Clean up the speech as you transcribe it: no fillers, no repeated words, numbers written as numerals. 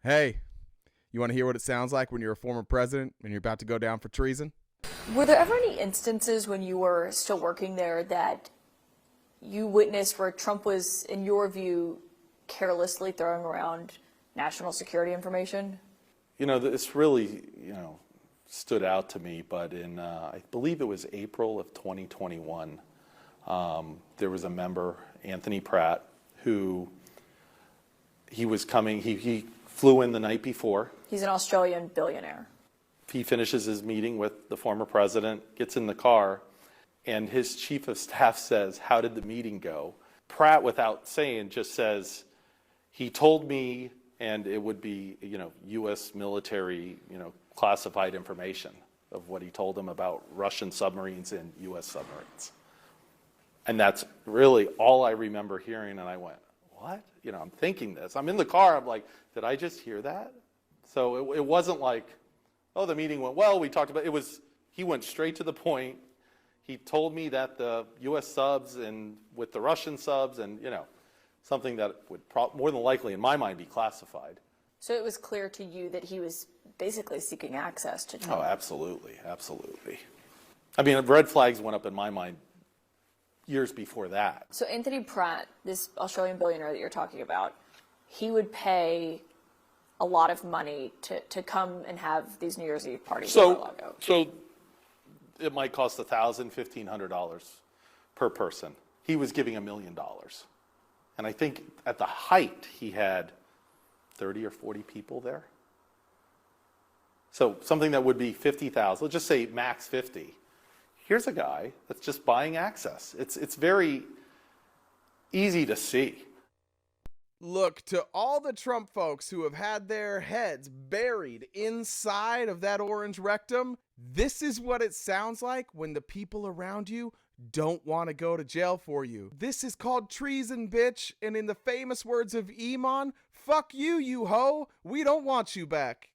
Hey, you want to hear what it sounds like when you're a former president and you're about to go down for treason? Were there ever any instances when you were still working there that you witnessed where Trump was, in your view, carelessly throwing around national security information? You know, this really, stood out to me, but in, I believe it was April of 2021, there was a member, Anthony Pratt, who he was coming, he flew in the night before. He's an Australian billionaire. He finishes his meeting with the former president, gets in the car, and his chief of staff says, "How did the meeting go?" Pratt, without saying, just says, "He told me," and it would be, U.S. military, classified information of what he told him about Russian submarines and U.S. submarines. And that's really all I remember hearing, and I went, what? I'm thinking this. I'm in the car, I'm like, did I just hear that? So it wasn't like, oh, the meeting went well, we talked about, he went straight to the point. He told me that the U.S. subs and with the Russian subs and, something that would more than likely, in my mind, be classified. So it was clear to you that he was basically seeking access to Trump. Oh, absolutely, absolutely. I mean, red flags went up in my mind years before that. So Anthony Pratt, this Australian billionaire that you're talking about, he would pay a lot of money to come and have these New Year's Eve parties at Mar-a-Lago. So it might cost $1,000, $1,500 per person. He was giving $1 million. And I think at the height, he had 30 or 40 people there. So something that would be 50,000, let's just say max 50. Here's a guy that's just buying access. It's very easy to see. Look, to all the Trump folks who have had their heads buried inside of that orange rectum, this is what it sounds like when the people around you don't want to go to jail for you. This is called treason, bitch, and in the famous words of Iman, fuck you, you hoe, we don't want you back.